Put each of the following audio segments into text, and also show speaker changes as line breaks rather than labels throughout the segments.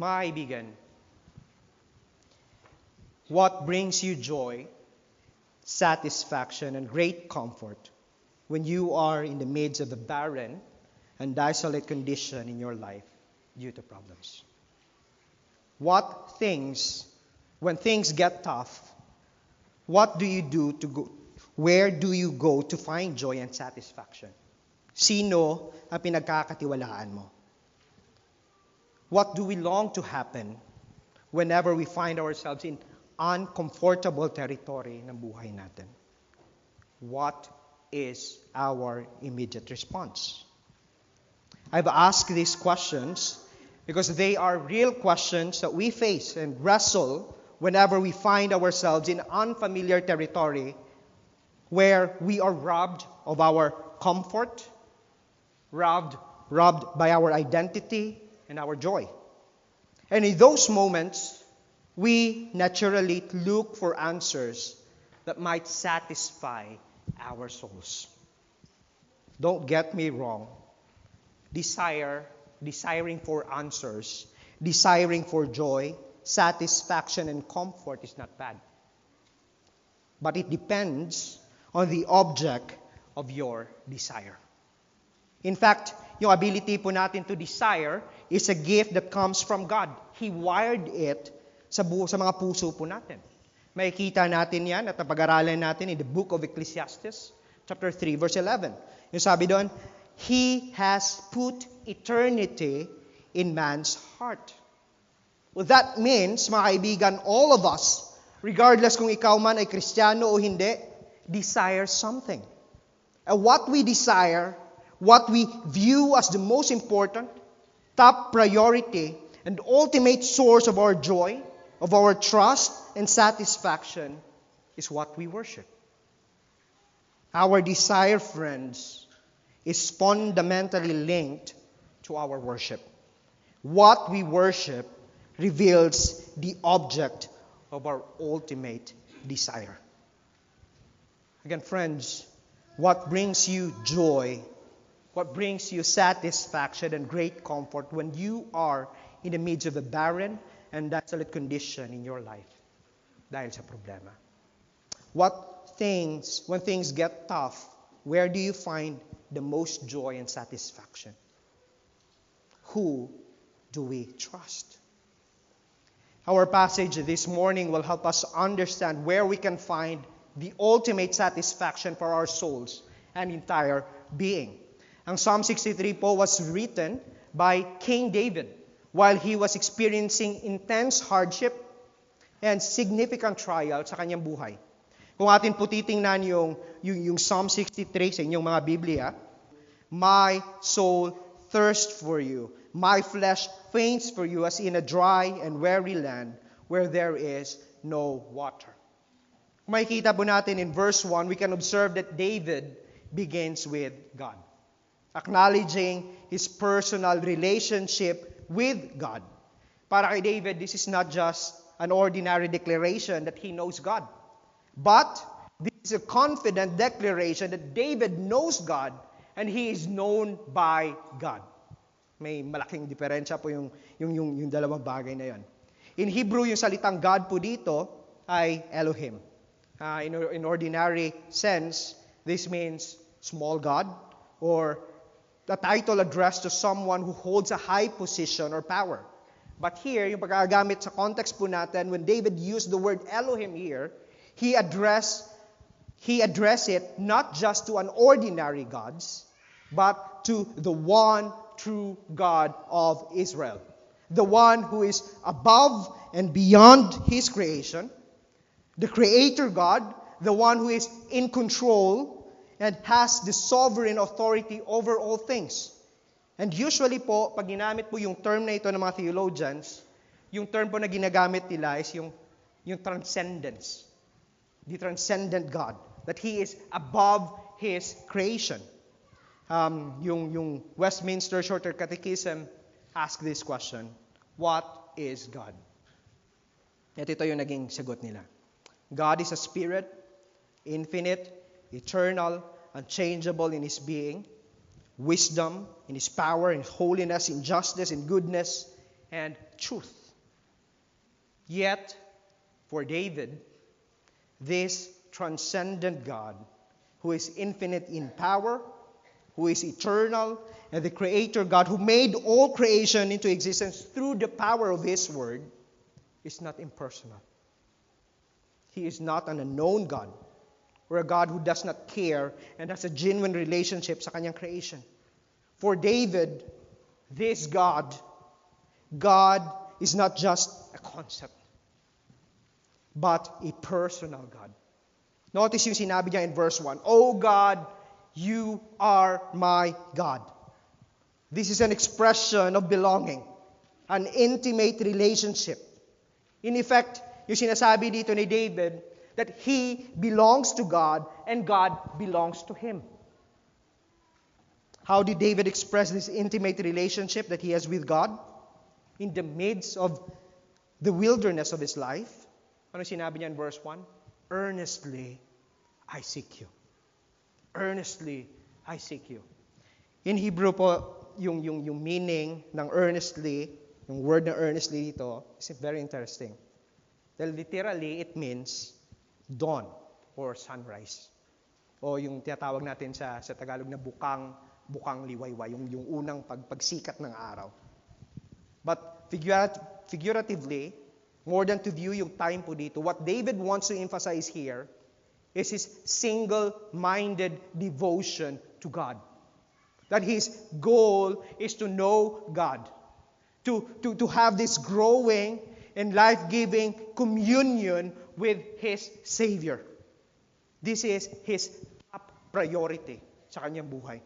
Mga kaibigan, what brings you joy, satisfaction, and great comfort when you are in the midst of a barren and desolate condition in your life due to problems? When things get tough, what do you do where do you go to find joy and satisfaction? Sino ang pinagkakatiwalaan mo? What do we long to happen whenever we find ourselves in uncomfortable territory ng buhay natin? What is our immediate response? I've asked these questions because they are real questions that we face and wrestle whenever we find ourselves in unfamiliar territory where we are robbed of our comfort, robbed by our identity and our joy. And in those moments, we naturally look for answers that might satisfy our souls. Don't get me wrong. Desiring for answers, desiring for joy, satisfaction, and comfort is not bad. But it depends on the object of your desire. In fact, yung ability po natin to desire is a gift that comes from God. He wired it sa mga puso po natin. Makikita natin yan at napag-aralan natin in the book of Ecclesiastes, chapter 3, verse 11. Yung sabi doon, He has put eternity in man's heart. Well, that means, mga kaibigan, all of us, regardless kung ikaw man ay Kristiyano o hindi, desire something. And what we desire, what we view as the most important, top priority, and ultimate source of our joy, of our trust and satisfaction is what we worship. Our desire, friends, is fundamentally linked to our worship. What we worship reveals the object of our ultimate desire. Again, friends, what brings you joy, what brings you satisfaction and great comfort when you are in the midst of a barren and desolate condition in your life dahil sa problema? When things get tough, where do you find the most joy and satisfaction? Who do we trust? Our passage this morning will help us understand where we can find the ultimate satisfaction for our souls and entire being. Ang Psalm 63 po was written by King David while he was experiencing intense hardship and significant trial sa kanyang buhay. Kung atin po titingnan yung Psalm 63 sa inyong mga Biblia, my soul thirsts for you, my flesh faints for you as in a dry and weary land where there is no water. Kung makikita po natin in verse 1, we can observe that David begins with God, acknowledging his personal relationship with God. Para kay David, this is not just an ordinary declaration that he knows God, but this is a confident declaration that David knows God and he is known by God. May malaking diferensya po yung dalawang bagay na yan. In Hebrew, yung salitang God po dito ay Elohim. In ordinary sense, this means small God or a title addressed to someone who holds a high position or power. But here, yung pagkagamit sa context po natin, when David used the word Elohim here, he addressed it not just to an ordinary gods, but to the one true God of Israel. The one who is above and beyond his creation, the creator God, the one who is in control and has the sovereign authority over all things. And usually po, pag ginamit po yung term na ito ng mga theologians, yung term po na ginagamit nila is yung transcendence. The transcendent God. That He is above His creation. Yung Westminster Shorter Catechism asked this question, what is God? At ito yung naging sagot nila. God is a spirit, infinite, eternal, unchangeable in His being, wisdom, in His power, in His holiness, in justice, in goodness, and truth. Yet, for David, this transcendent God, who is infinite in power, who is eternal, and the Creator God who made all creation into existence through the power of His Word, is not impersonal. He is not an unknown God, or a God who does not care and has a genuine relationship sa kanyang creation. For David, this God is not just a concept, but a personal God. Notice yung sinabi niya in verse 1, "O God, you are my God." This is an expression of belonging, an intimate relationship. In effect, yung sinasabi dito ni David, that he belongs to God and God belongs to him. How did David express this intimate relationship that he has with God? In the midst of the wilderness of his life. Ano sinabi niya in verse 1? Earnestly, I seek you. Earnestly, I seek you. In Hebrew po, yung meaning ng earnestly, yung word na earnestly dito, is very interesting. Dahil literally, it means dawn or sunrise. O yung tinatawag natin sa Tagalog na bukang liwayway, yung unang pagsikat ng araw. But figuratively, more than to view yung time po dito, what David wants to emphasize here is his single-minded devotion to God. That his goal is to know God. To have this growing and life-giving communion with his Savior. This is his top priority sa kanyang buhay.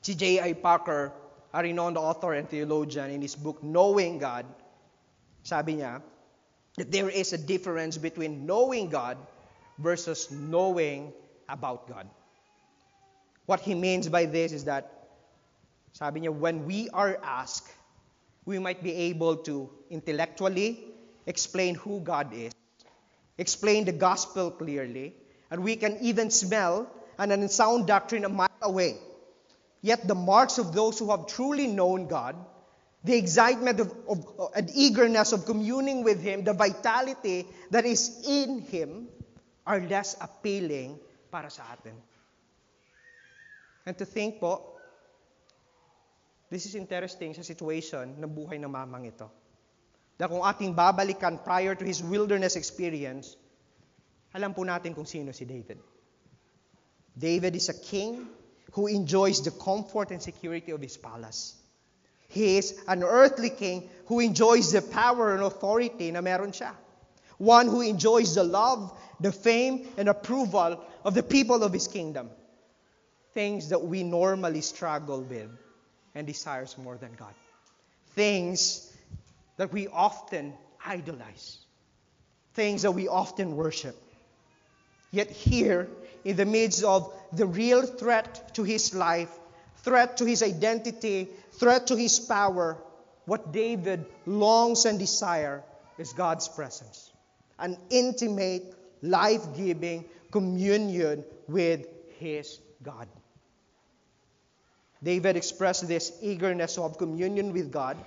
Si J.I. Packer, a renowned author and theologian, in his book Knowing God, sabi niya that there is a difference between knowing God versus knowing about God. What he means by this is that, sabi niya, when we are asked, we might be able to intellectually explain who God is, explain the gospel clearly, and we can even smell an unsound doctrine a mile away. Yet the marks of those who have truly known God, the excitement of an eagerness of communing with Him, the vitality that is in Him, are less appealing para sa atin. And to think po, this is interesting sa situation ng buhay ng mamang ito. Dahil kung ating babalikan prior to his wilderness experience, alam po natin kung sino si David. David is a king who enjoys the comfort and security of his palace. He is an earthly king who enjoys the power and authority na meron siya. One who enjoys the love, the fame, and approval of the people of his kingdom. Things that we normally struggle with and desires more than God. Things that we often idolize. Things that we often worship. Yet here, in the midst of the real threat to his life, threat to his identity, threat to his power, what David longs and desires is God's presence. An intimate, life-giving communion with his God. David expressed this eagerness of communion with God.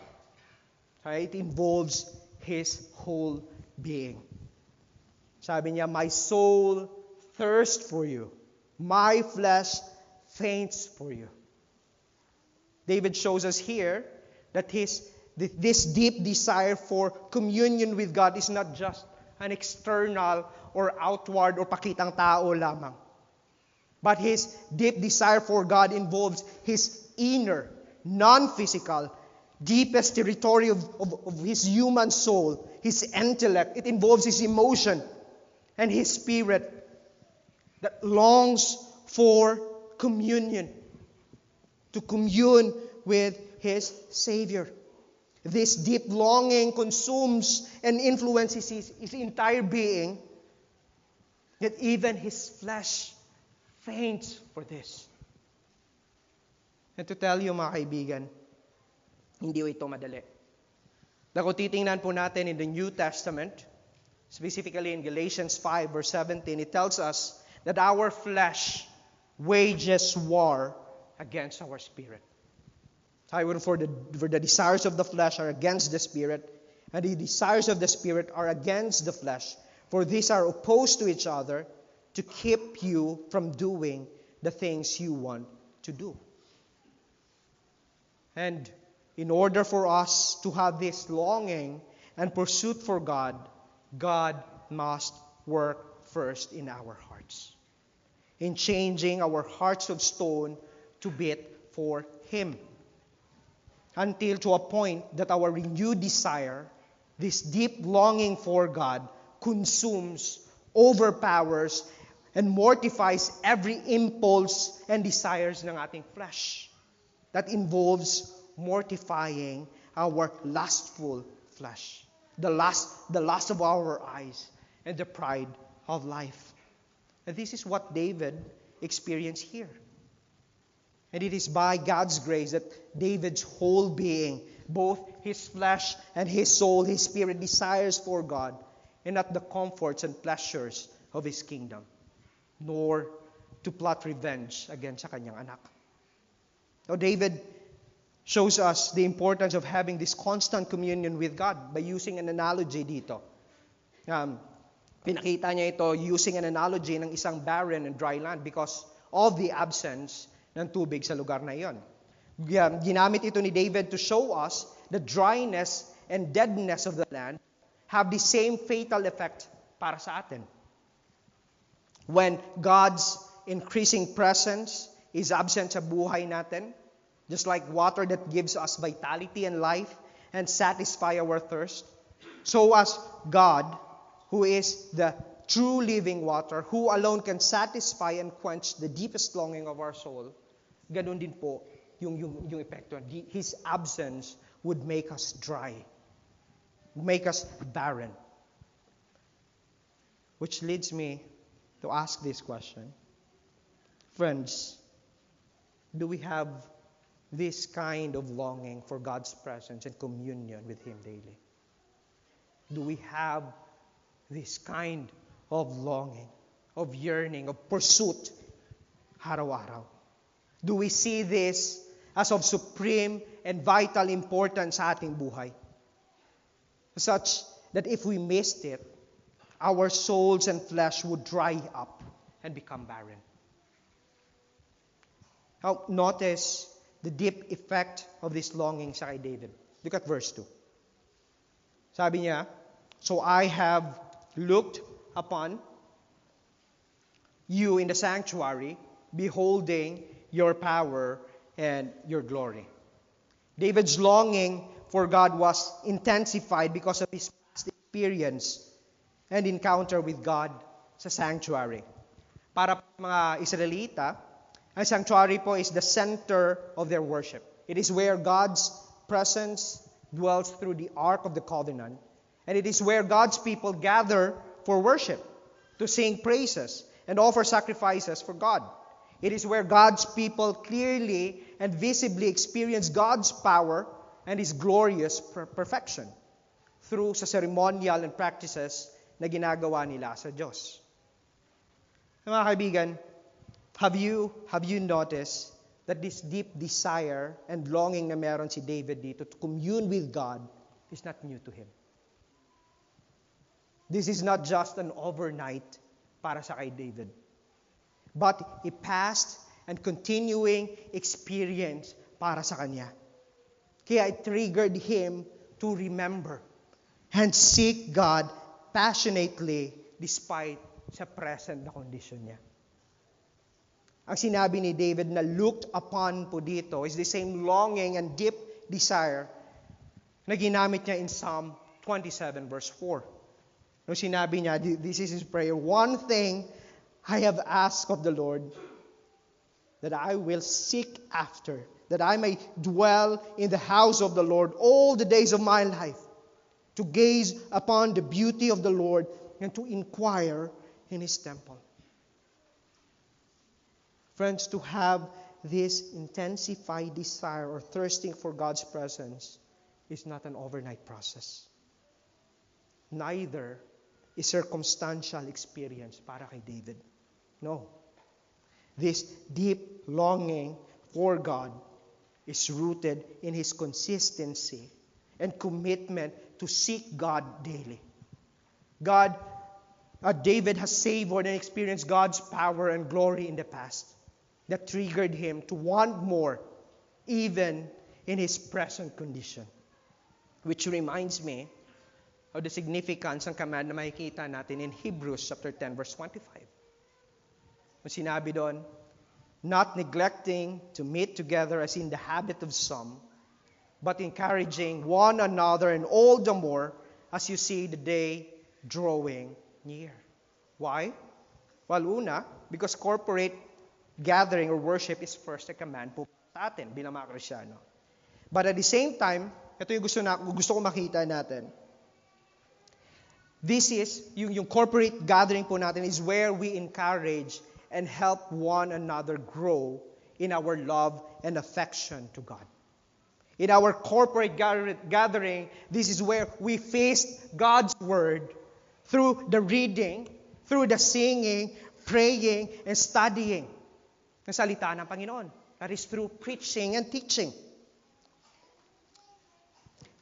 It involves his whole being. Sabi niya, my soul thirsts for you. My flesh faints for you. David shows us here that this deep desire for communion with God is not just an external or outward or pakitang tao lamang. But his deep desire for God involves his inner, non-physical, deepest territory of his human soul, his intellect. It involves his emotion and his spirit that longs for communion, to commune with his Savior. This deep longing consumes and influences his entire being, that even his flesh faints for this. And to tell you, mga kaibigan, hindi ito madali. Dahil kung titingnan po natin in the New Testament, specifically in Galatians 5 verse 17, it tells us that our flesh wages war against our spirit. However, for the desires of the flesh are against the Spirit, and the desires of the Spirit are against the flesh. For these are opposed to each other to keep you from doing the things you want to do. And in order for us to have this longing and pursuit for God, God must work first in our hearts, in changing our hearts of stone to beat for Him, until to a point that our renewed desire, this deep longing for God, consumes, overpowers, and mortifies every impulse and desires ng ating flesh. That involves mortifying our lustful flesh, the lust of our eyes, and the pride of life. And this is what David experienced here. And it is by God's grace that David's whole being, both his flesh and his soul, his spirit, desires for God, and not the comforts and pleasures of his kingdom, nor to plot revenge against sa kanyang anak. Now, David shows us the importance of having this constant communion with God by using an analogy dito. Pinakita niya ito using an analogy ng isang barren and dry land because of the absence ng tubig sa lugar na iyon. Ginamit ito ni David to show us the dryness and deadness of the land have the same fatal effect para sa atin. When God's increasing presence is absent sa buhay natin, just like water that gives us vitality and life and satisfy our thirst, so as God, who is the true living water, who alone can satisfy and quench the deepest longing of our soul, ganun din po yung epekto. His absence would make us dry, make us barren. Which leads me to ask this question. Friends, do we have this kind of longing for God's presence and communion with Him daily? Do we have this kind of longing, of yearning, of pursuit araw-araw? Do we see this as of supreme and vital importance sa ating buhay? Such that if we missed it, our souls and flesh would dry up and become barren. Now, notice the deep effect of this longing sa kay David. Look at verse 2. Sabi niya, "So I have looked upon you in the sanctuary, beholding your power and your glory." David's longing for God was intensified because of his past experience and encounter with God sa sanctuary. Para mga Israelita, ang sanctuary po is the center of their worship. It is where God's presence dwells through the Ark of the Covenant. And it is where God's people gather for worship, to sing praises and offer sacrifices for God. It is where God's people clearly and visibly experience God's power and His glorious perfection through sa ceremonial and practices na ginagawa nila sa Diyos. Mga kaibigan, have you noticed that this deep desire and longing na meron si David dito to commune with God is not new to him? This is not just an overnight para sa kay David, but a past and continuing experience para sa kanya. Kaya it triggered him to remember and seek God passionately despite sa present na condition niya. Ang sinabi ni David na looked upon po dito is the same longing and deep desire na ginamit niya in Psalm 27 verse 4. No, sinabi niya, this is his prayer, "One thing I have asked of the Lord, that I will seek after, that I may dwell in the house of the Lord all the days of my life, to gaze upon the beauty of the Lord and to inquire in His temple." Friends, to have this intensified desire or thirsting for God's presence is not an overnight process. Neither is circumstantial experience para kay David. No. This deep longing for God is rooted in his consistency and commitment to seek God daily. David has savored and experienced God's power and glory in the past that triggered him to want more, even in his present condition. Which reminds me of the significance ng command na makikita natin in Hebrews chapter 10, verse 25. Ang sinabi doon, not neglecting to meet together as in the habit of some, but encouraging one another, and all the more as you see the day drawing near. Why? Well, una, because corporate gathering or worship is first a command po sa atin bilang mga Kristyano. But at the same time, ito yung gusto ko makita natin. This is, yung corporate gathering po natin is where we encourage and help one another grow in our love and affection to God. In our corporate gathering, this is where we feast God's Word through the reading, through the singing, praying, and studying ng salita ng Panginoon. That is through preaching and teaching.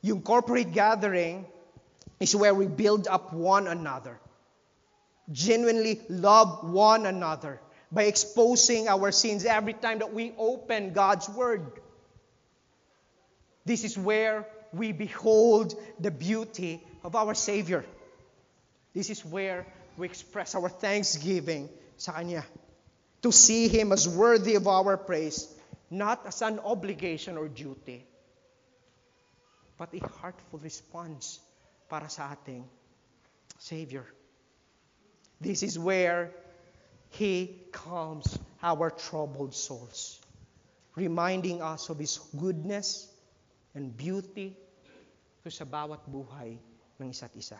Yung corporate gathering is where we build up one another. Genuinely love one another by exposing our sins every time that we open God's Word. This is where we behold the beauty of our Savior. This is where we express our thanksgiving sa Kanya. To see Him as worthy of our praise, not as an obligation or duty, but a heartful response para sa ating Savior. This is where He calms our troubled souls, reminding us of His goodness and beauty sa bawat buhay ng isa't isa.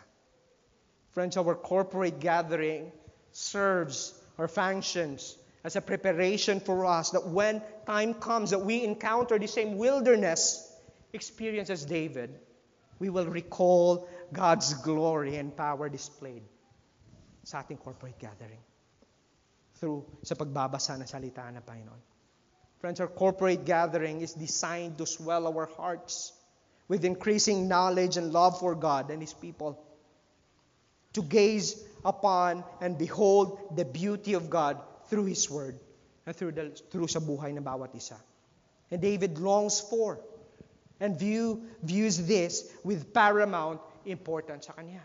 Friends, our corporate gathering serves or functions as a preparation for us that when time comes that we encounter the same wilderness experience as David, we will recall God's glory and power displayed sa ating corporate gathering through sa pagbabasa ng salita ng Panginoon. Friends, our corporate gathering is designed to swell our hearts with increasing knowledge and love for God and His people, to gaze upon and behold the beauty of God through His Word and through sa buhay ng bawat isa. And David longs for and views this with paramount importance sa kanya.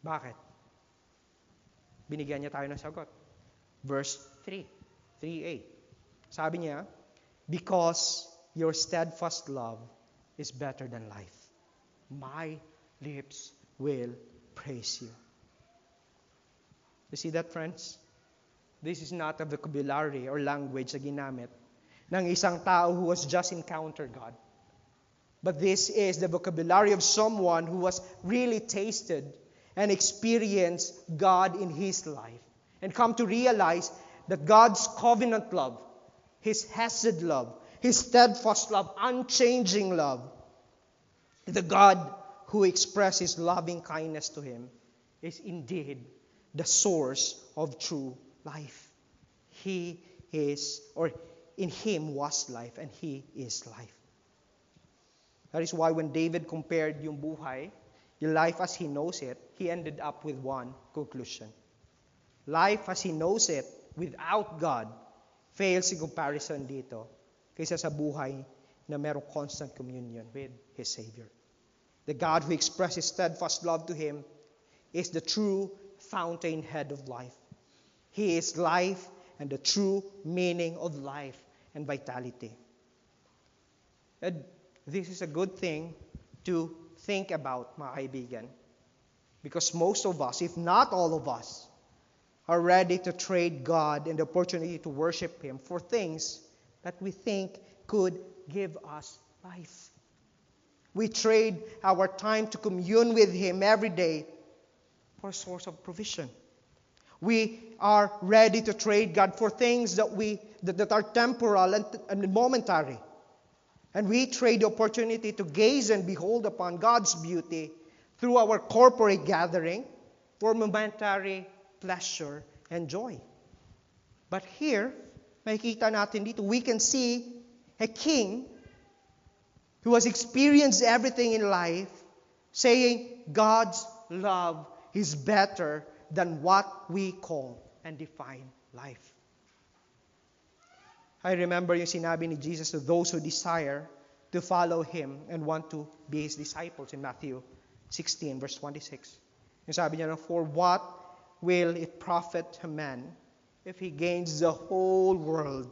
Bakit? Binigyan niya tayo ng sagot. Verse 3:8. Sabi niya, because your steadfast love is better than life. My lips will praise you. You see that, friends? This is not a vocabulary or language na ginamit ng isang tao who has just encountered God. But this is the vocabulary of someone who has really tasted and experienced God in his life and come to realize that God's covenant love, His hesed love, His steadfast love, unchanging love, the God who expresses loving kindness to him is indeed the source of true life. He is, or in Him was life, and He is life. That is why when David compared yung buhay, yung life as he knows it, he ended up with one conclusion. Life as he knows it, without God, fails in comparison dito kaysa sa buhay na merong constant communion with His Savior. The God who expresses steadfast love to him is the true fountainhead of life. He is life and the true meaning of life and vitality. And this is a good thing to think about, mga kaibigan. Because most of us, if not all of us, are ready to trade God and the opportunity to worship Him for things that we think could give us life. We trade our time to commune with Him every day for a source of provision. We are ready to trade God for things that are temporal and momentary. And we trade the opportunity to gaze and behold upon God's beauty through our corporate gathering for momentary pleasure and joy. But here, makikita natin dito, we can see a king who has experienced everything in life, saying God's love is better than what we call and define life. I remember yung sinabi ni Jesus to those who desire to follow Him and want to be His disciples in Matthew 16, verse 26. Yung sabi niya, for what will it profit a man if he gains the whole world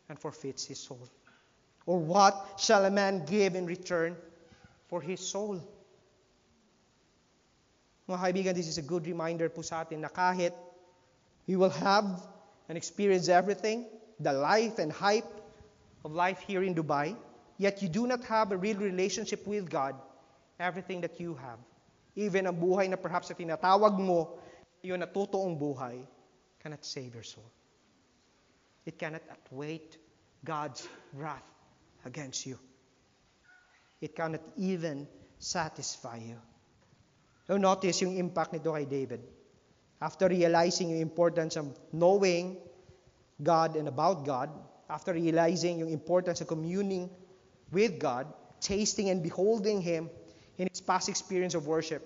and forfeits his soul? Or what shall a man give in return for his soul? Mga kaibigan, this is a good reminder po sa atin na kahit we will have and experience everything, the life and hype of life here in Dubai, yet you do not have a real relationship with God, everything that you have, even ang buhay na perhaps na tinatawag mo, yun na totoong buhay, cannot save your soul. It cannot outweigh God's wrath against you. It cannot even satisfy you. So notice yung impact nito kay David. After realizing yung importance of knowing God and about God, after realizing yung importance of communing with God, tasting and beholding Him in his past experience of worship,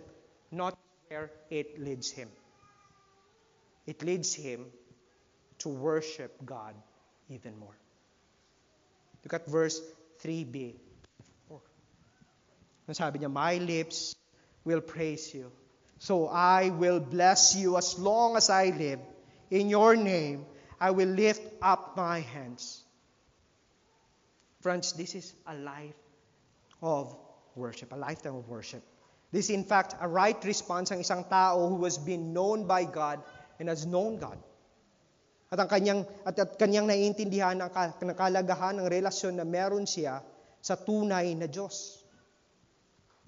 not where it leads him. It leads him to worship God even more. Look at verse 3b. Ang sabi niya, my lips will praise you. So I will bless you as long as I live. In your name, I will lift up my hands. Friends, this is a life of worship, a lifetime of worship. This is in fact a right response ng isang tao who has been known by God and has known God. At ang kanyang naiintindihan ang kalagahan ng relasyon na meron siya sa tunay na Diyos.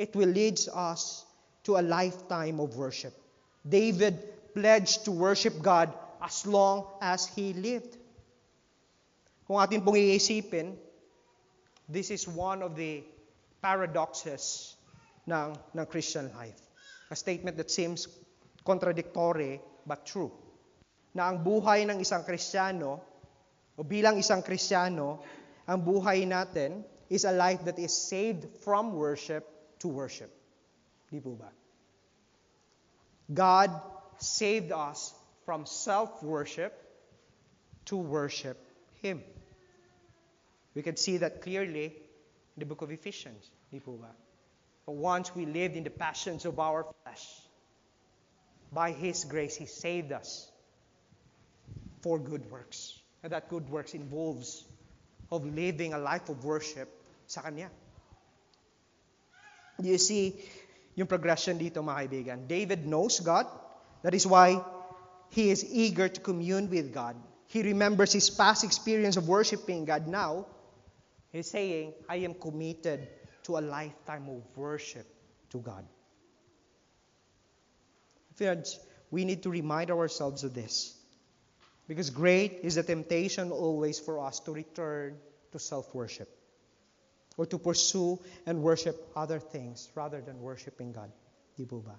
It will lead us to a lifetime of worship. David pledged to worship God as long as he lived. Kung atin pong iisipin, this is one of the paradoxes ng Christian life. A statement that seems contradictory but true. Na ang buhay ng isang Kristiyano, o bilang isang Kristiyano, ang buhay natin is a life that is saved from worship to worship. Di po ba? God saved us from self-worship to worship Him. We can see that clearly in the book of Ephesians. Di po ba? But once we lived in the passions of our flesh, by His grace, He saved us for good works. And that good works involves of living a life of worship sa Kanya. Do you see yung progression dito, mga kaibigan? David knows God. That is why he is eager to commune with God. He remembers his past experience of worshiping God. Now, he's saying, I am committed to a lifetime of worship to God. Friends, we need to remind ourselves of this. Because great is the temptation always for us to return to self-worship. Or to pursue and worship other things rather than worshiping God. Di po ba?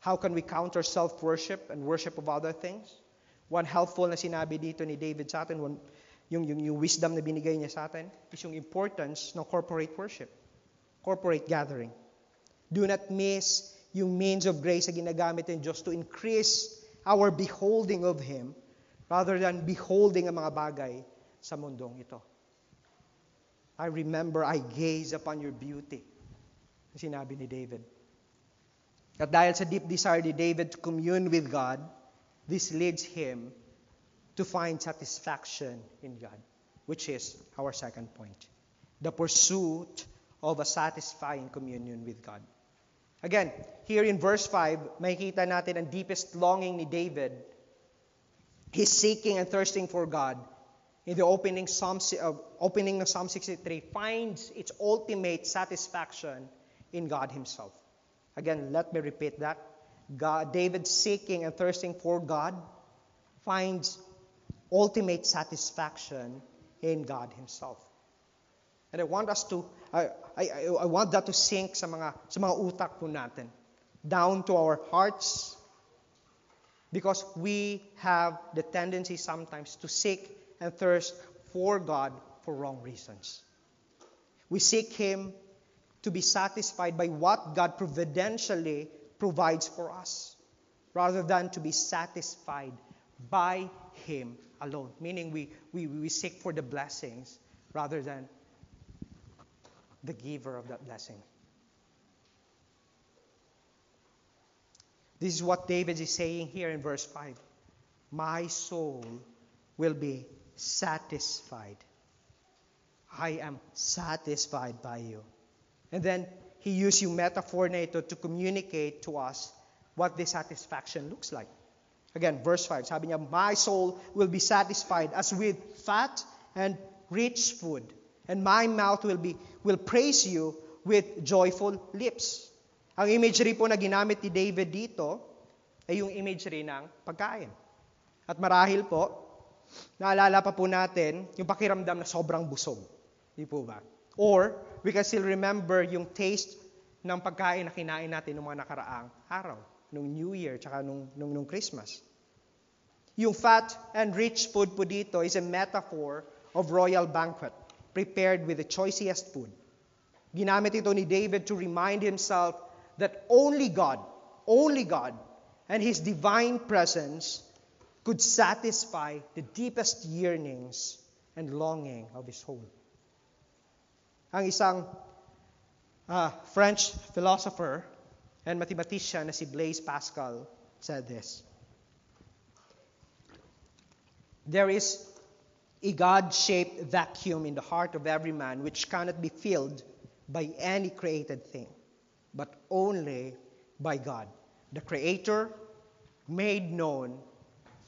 How can we counter self-worship and worship of other things? One helpful na sinabi dito ni David sa atin, yung wisdom na binigay niya sa atin, is yung importance ng corporate worship. Corporate gathering. Do not miss yung means of grace na ginagamit ng Diyos to increase our beholding of Him rather than beholding ang mga bagay sa mundong ito. I remember I gaze upon your beauty. Sinabi ni David. At dahil sa deep desire ni David to commune with God, this leads him to find satisfaction in God, which is our second point. The pursuit of a satisfying communion with God. Again, here in verse 5, makikita natin ang deepest longing ni David. He's seeking and thirsting for God. In the opening ng Psalm 63, finds its ultimate satisfaction in God Himself. Again, let me repeat that. David seeking and thirsting for God finds ultimate satisfaction in God Himself. And I want I want that to sink sa mga utak po natin, down to our hearts, because we have the tendency sometimes to seek and thirst for God for wrong reasons. We seek Him to be satisfied by what God providentially provides for us, rather than to be satisfied by Him alone. Meaning we seek for the blessings rather than the giver of that blessing. This is what David is saying here in verse 5. My soul will be satisfied. I am satisfied by you. And then he used yung metaphor na ito to communicate to us what this satisfaction looks like. Again, verse 5, sabi niya, my soul will be satisfied as with fat and rich food, and my mouth will praise you with joyful lips. Ang imagery po na ginamit ni David dito ay yung imagery ng pagkain. At marahil po, naalala pa po natin yung pakiramdam na sobrang busog. Di po ba? Or, we can still remember yung taste ng pagkain na kinain natin noong mga nakaraang araw, nung New Year, tsaka nung Christmas. Yung fat and rich food po dito is a metaphor of royal banquet, prepared with the choicest food. Ginamit ito ni David to remind himself that only God, and His divine presence could satisfy the deepest yearnings and longing of his soul. Ang isang French philosopher and mathematician na si Blaise Pascal said this: there is a God-shaped vacuum in the heart of every man which cannot be filled by any created thing, but only by God, the Creator, made known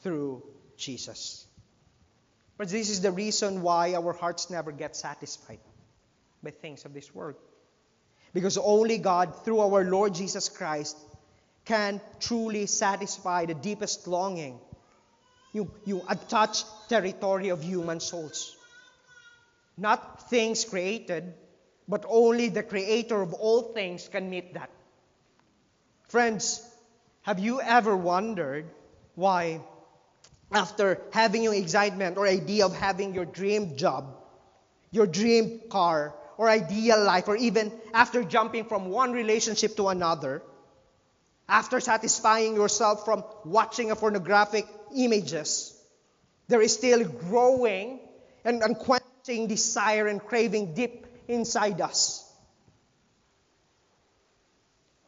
through Jesus. But this is the reason why our hearts never get satisfied by things of this world. Because only God, through our Lord Jesus Christ, can truly satisfy the deepest longing, yung untouched territory of human souls. Not things created, but only the Creator of all things can meet that. Friends, have you ever wondered why, after having your excitement or idea of having your dream job, your dream car, or ideal life, or even after jumping from one relationship to another, after satisfying yourself from watching a pornographic images, there is still growing and unquenching desire and craving deep inside us?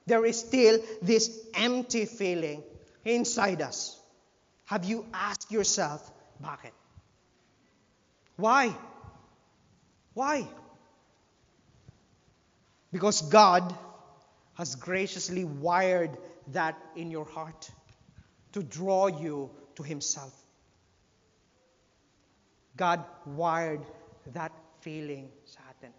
There is still this empty feeling inside us. Have you asked yourself, bakit? Why? Why? Because God has graciously wired that in your heart to draw you to Himself. God wired that feeling sa atin.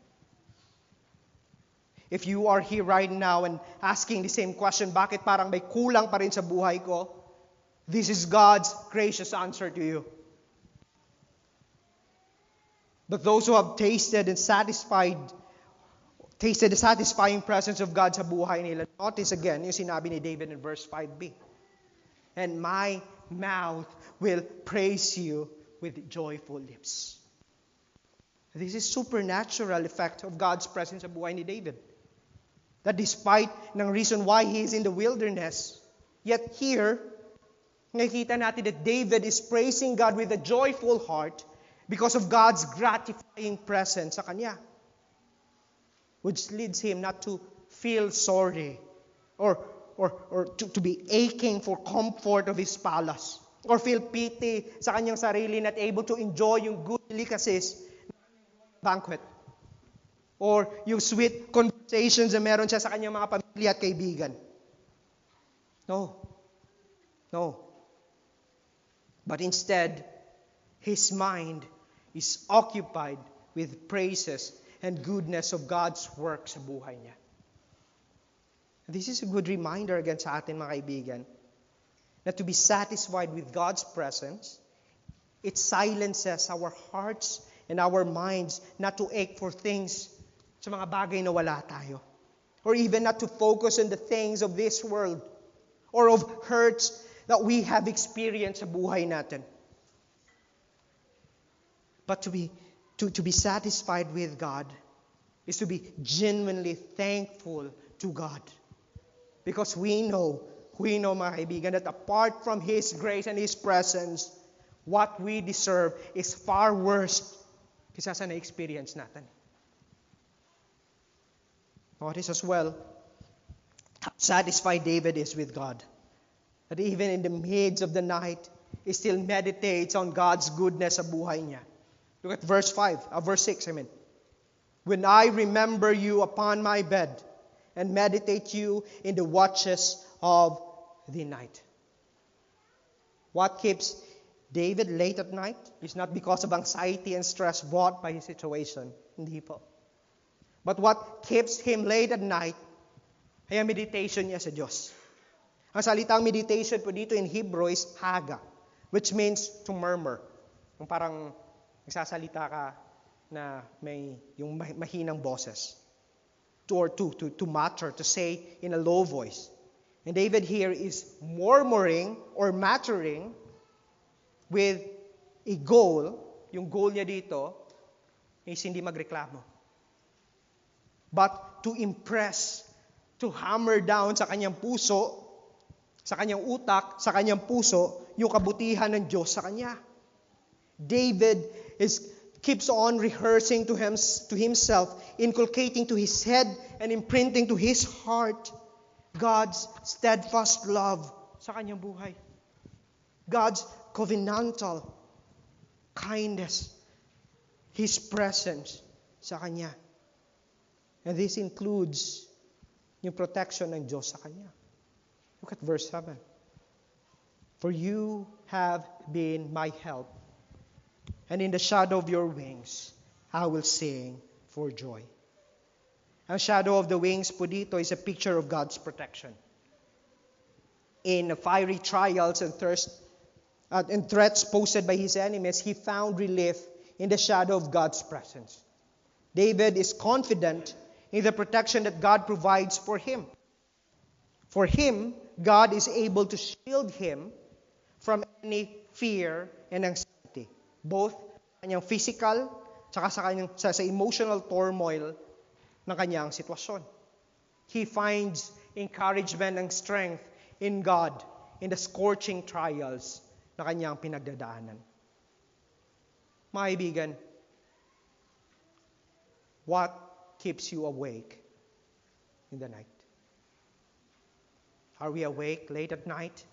If you are here right now and asking the same question, bakit parang may kulang pa rin sa buhay ko? This is God's gracious answer to you. But those who have tasted the satisfying presence of God sa buhay nila, notice again yung sinabi ni David in verse 5b. And my mouth will praise you with joyful lips. This is supernatural effect of God's presence sa buhay ni David. That despite ng reason why he is in the wilderness, yet here, nakikita natin that David is praising God with a joyful heart because of God's gratifying presence sa kanya. Which leads him not to feel sorry or to be aching for comfort of his palace, or feel pity sa kanyang sarili, not able to enjoy yung good delicacies ng banquet, or yung sweet conversations na meron siya sa kanyang mga pamilya at kaibigan. No. But instead, his mind is occupied with praises and goodness of God's work sa buhay niya. This is a good reminder again sa atin, mga kaibigan, that to be satisfied with God's presence, it silences our hearts and our minds not to ache for things sa mga bagay na wala tayo. Or even not to focus on the things of this world or of hurts that we have experienced sa buhay natin. But to be satisfied with God is to be genuinely thankful to God. Because we know mga kaibigan, that apart from His grace and His presence, what we deserve is far worse kaysa sa na-experience natin. Notice as well, how satisfied David is with God. That even in the midst of the night, he still meditates on God's goodness sa buhay niya. Look at verse 6, When I remember you upon my bed, and meditate you in the watches of the night. What keeps David late at night is not because of anxiety and stress brought by his situation. Hindi po. But what keeps him late at night ay ang meditation niya sa Diyos. Ang salitang meditation po dito in Hebrew is haga, which means to murmur. Yung parang nagsasalita ka na may yung mahinang boses. To mutter, to say in a low voice. And David here is murmuring or muttering with a goal. Yung goal niya dito is hindi magreklamo. But to impress, to hammer down sa kanyang puso, sa kanyang utak, sa kanyang puso, yung kabutihan ng Diyos sa kanya. David keeps on rehearsing to himself, inculcating to his head and imprinting to his heart God's steadfast love sa kanyang buhay. God's covenantal kindness, His presence sa kanya. And this includes yung protection ng Diyos sa kanya. Look at verse 7. For you have been my help, and in the shadow of your wings, I will sing for joy. Ang shadow of the wings po dito is a picture of God's protection. In fiery trials and threats posed by his enemies, he found relief in the shadow of God's presence. David is confident in the protection that God provides for him. For him, God is able to shield him from any fear and anxiety. Both kanyang physical tsaka sa emotional turmoil ng kanyang sitwasyon. He finds encouragement and strength in God in the scorching trials na kanyang pinagdadaanan. Mga kaibigan, what keeps you awake in the night? Are we awake late at night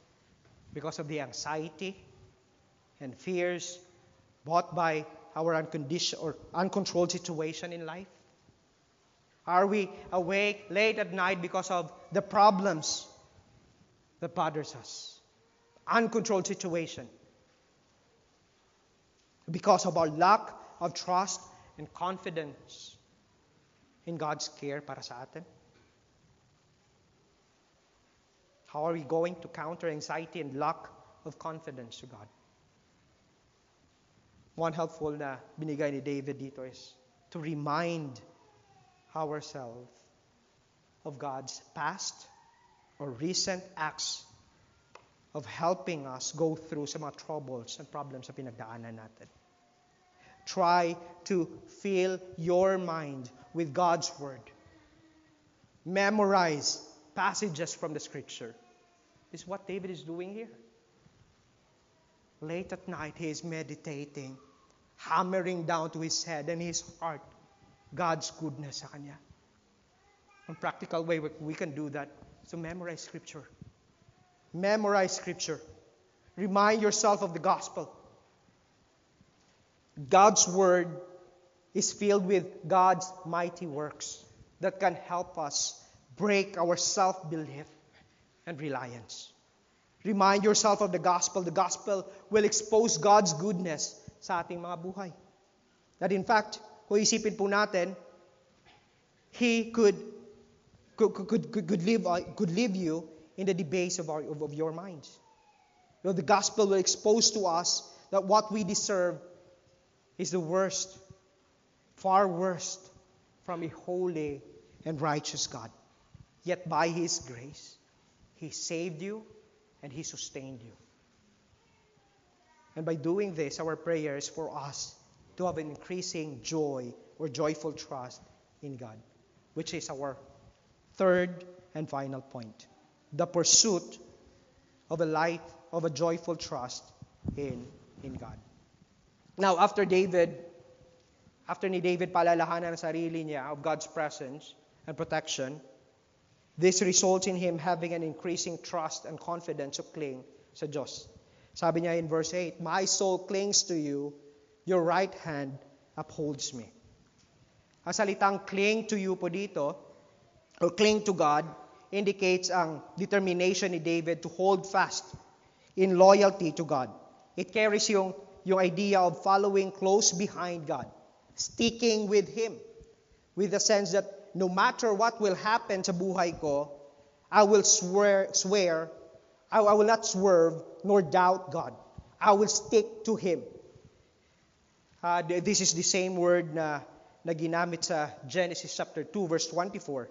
because of the anxiety and fears brought by our uncontrolled situation in life? Are we awake late at night because of the problems that bothers us? Uncontrolled situation. Because of our lack of trust and confidence in God's care para sa atin? How are we going to counter anxiety and lack of confidence to God? One helpful na binigay ni David dito is to remind ourselves of God's past or recent acts of helping us go through sa mga troubles and problems na pinagdaanan natin. Try to fill your mind with God's Word. Memorize passages from the Scripture. This is what David is doing here. Late at night, he is meditating, hammering down to his head and his heart God's goodness sa kanya. One practical way we can do that is to memorize Scripture. Memorize Scripture. Remind yourself of the gospel. God's Word is filled with God's mighty works that can help us break our self-belief and reliance. Remind yourself of the gospel. The gospel will expose God's goodness sa ating mga buhay. That in fact, kung isipin po natin, He could leave you in the debase of your minds. You know, the gospel will expose to us that what we deserve is the worst, far worst from a holy and righteous God. Yet by His grace, He saved you and He sustained you. And by doing this, our prayer is for us to have an increasing joy or joyful trust in God, which is our third and final point. The pursuit of a joyful trust in God. Now, after ni David palalahanan ang sarili niya of God's presence and protection, this results in him having an increasing trust and confidence to cling sa Diyos. Sabi niya in verse 8, "My soul clings to you, your right hand upholds me." Ang salitang cling to you po dito, or cling to God, indicates ang determination ni David to hold fast in loyalty to God. It carries yung idea of following close behind God, sticking with Him, with the sense that no matter what will happen sa buhay ko, I will I will not swerve nor doubt God. I will stick to Him. This is the same word na ginamit sa Genesis chapter 2 verse 24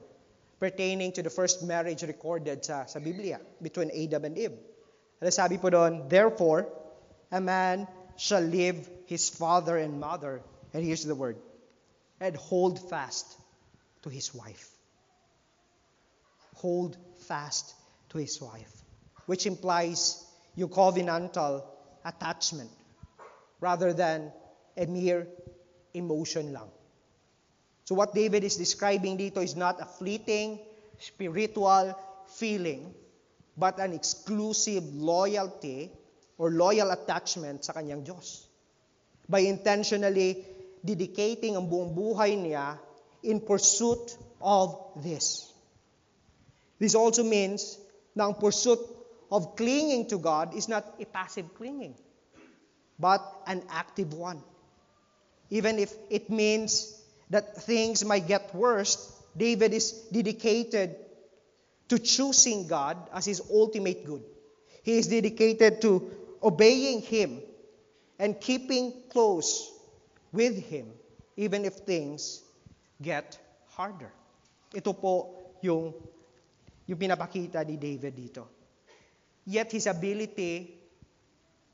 pertaining to the first marriage recorded sa Biblia between Adam and Eve. Ano sabi po doon? "Therefore, a man shall leave his father and mother," and here's the word, "and hold fast to his wife." Hold fast to his wife, which implies yung covenantal attachment rather than a mere emotion lang. So what David is describing dito is not a fleeting spiritual feeling, but an exclusive loyalty or loyal attachment sa kanyang Diyos. By intentionally dedicating ang buong buhay niya in pursuit of this. This also means na ang pursuit of clinging to God is not a passive clinging, but an active one. Even if it means that things might get worse, David is dedicated to choosing God as his ultimate good. He is dedicated to obeying Him and keeping close with Him even if things get harder. Ito po yung pinapakita ni David dito. Yet his ability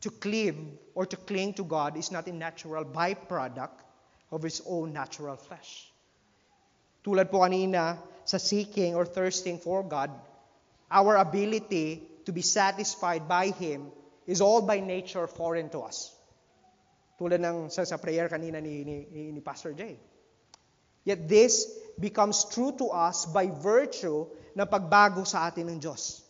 to cleave or to cling to God is not a natural byproduct of his own natural flesh. Tulad po kanina sa seeking or thirsting for God, our ability to be satisfied by Him is all by nature foreign to us. Tulad ng sa prayer kanina ni Pastor Jay. Yet this becomes true to us by virtue ng pagbago sa atin ng Diyos.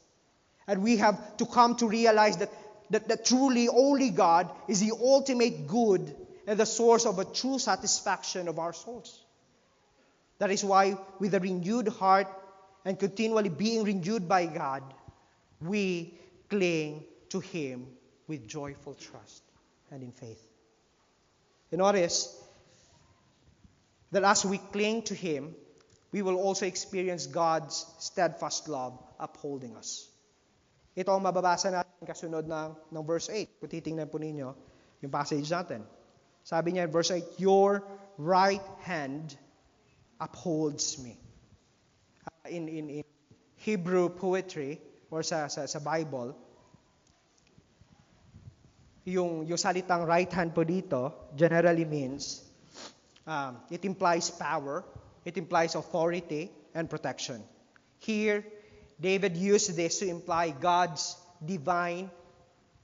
And we have to come to realize that truly only God is the ultimate good and the source of a true satisfaction of our souls. That is why with a renewed heart and continually being renewed by God, we cling to Him with joyful trust and in faith. And notice that as we cling to Him, we will also experience God's steadfast love upholding us. Ito ang mababasa natin kasunod ng verse 8. Kung titingnan po ninyo yung passage natin. Sabi niya in verse 8, "Your right hand upholds me." In Hebrew poetry or sa Bible, yung salitang right hand po dito generally means it implies power, it implies authority and protection. Here, David used this to imply God's divine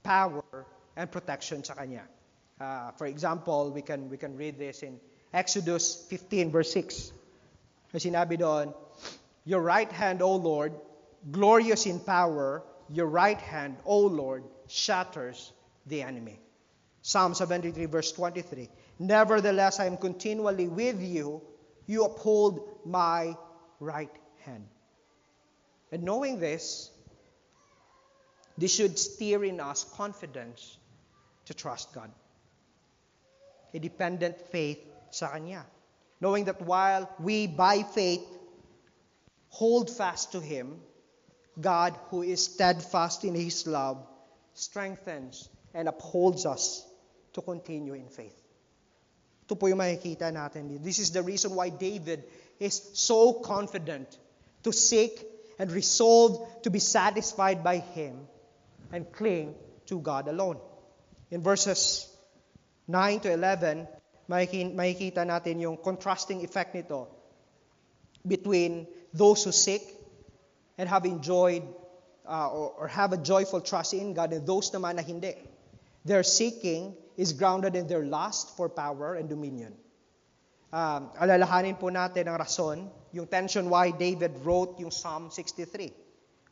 power and protection sa kanya. For example, we can read this in Exodus 15 verse 6. Sinabi doon, "Your right hand, O Lord, glorious in power, your right hand, O Lord, shatters the enemy." Psalm 73 verse 23. "Nevertheless, I am continually with you. You uphold my right hand." And knowing this should stir in us confidence to trust God. A dependent faith sa Kanya. Knowing that while we by faith hold fast to Him, God who is steadfast in His love strengthens and upholds us to continue in faith. Ito po yung makikita natin. This is the reason why David is so confident to seek and resolve to be satisfied by Him and cling to God alone. In verses 9 to 11, makikita natin yung contrasting effect nito between those who seek and have enjoyed or have a joyful trust in God and those naman na hindi. Their seeking is grounded in their lust for power and dominion. Alalahanin po natin ang rason, yung tension why David wrote yung Psalm 63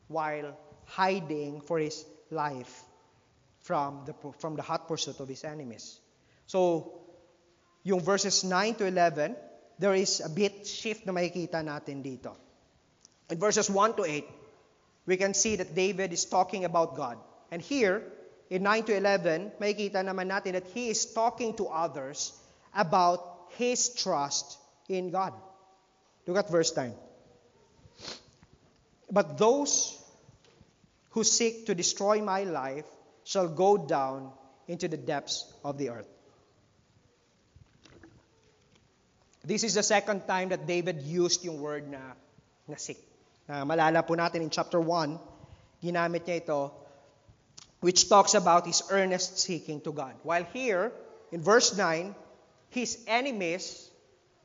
while hiding for his life from the hot pursuit of his enemies. So, yung verses 9 to 11, there is a bit shift na makikita natin dito. In verses 1 to 8, we can see that David is talking about God. And here, in 9 to 11, makikita naman natin that he is talking to others about his trust in God. Look at verse 9. But those who seek to destroy my life shall go down into the depths of the earth. This is the second time that David used yung word na seek. Malala po natin in chapter 1, ginamit niya ito, which talks about his earnest seeking to God. While here, in verse 9, his enemies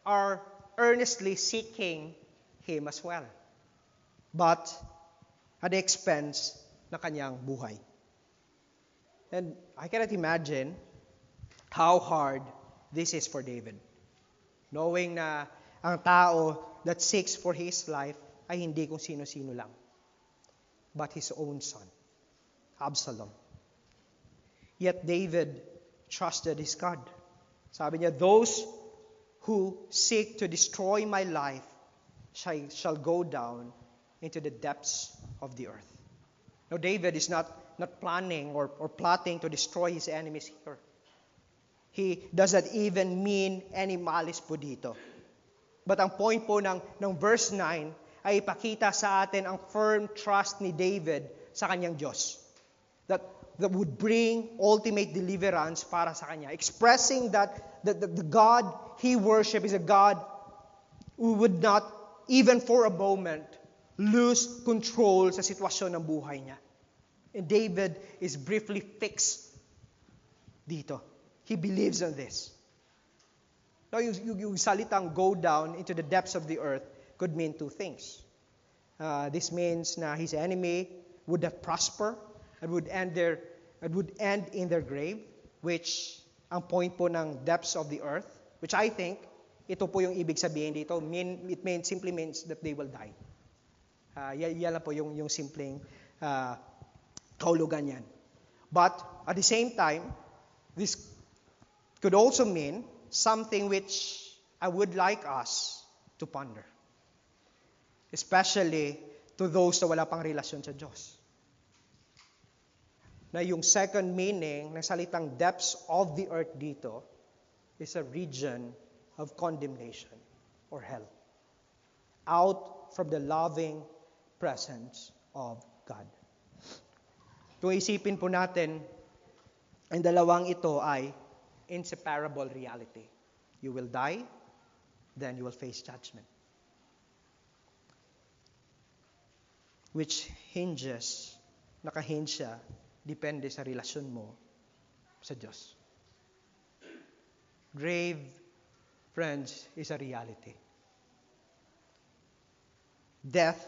are earnestly seeking him as well, but at the expense na kanyang buhay. And I cannot imagine how hard this is for David. Knowing na ang tao that seeks for his life ay hindi kung sino-sino lang, but his own son, Absalom. Yet David trusted his God. Sabi niya, those who seek to destroy my life shall go down into the depths of the earth. Now, David is not planning or plotting to destroy his enemies here. He doesn't even mean any malice po dito. But ang point po ng verse 9 ay ipakita sa atin ang firm trust ni David sa kanyang Diyos. That would bring ultimate deliverance para sa kanya. Expressing that the God he worships is a God who would not, even for a moment, lose control sa sitwasyon ng buhay niya. And David is briefly fixed dito. He believes in this. Now, yung salitang go down into the depths of the earth could mean two things. This means na his enemy would not prosper and would end in their grave, which ang point po ng depths of the earth, which I think, ito po yung ibig sabihin dito, simply means that they will die. Yan lang po yung simpleng kahulugan yan. But at the same time, this could also mean something which I would like us to ponder. Especially to those na wala pang relasyon sa Diyos. Na yung second meaning ng salitang depths of the earth dito is a region of condemnation or hell. Out from the loving presence of God. Kung isipin po natin, ang dalawang ito ay inseparable reality. You will die, then you will face judgment. Which nakahinge siya, depende sa relasyon mo sa Diyos. Grave, friends, is a reality. Death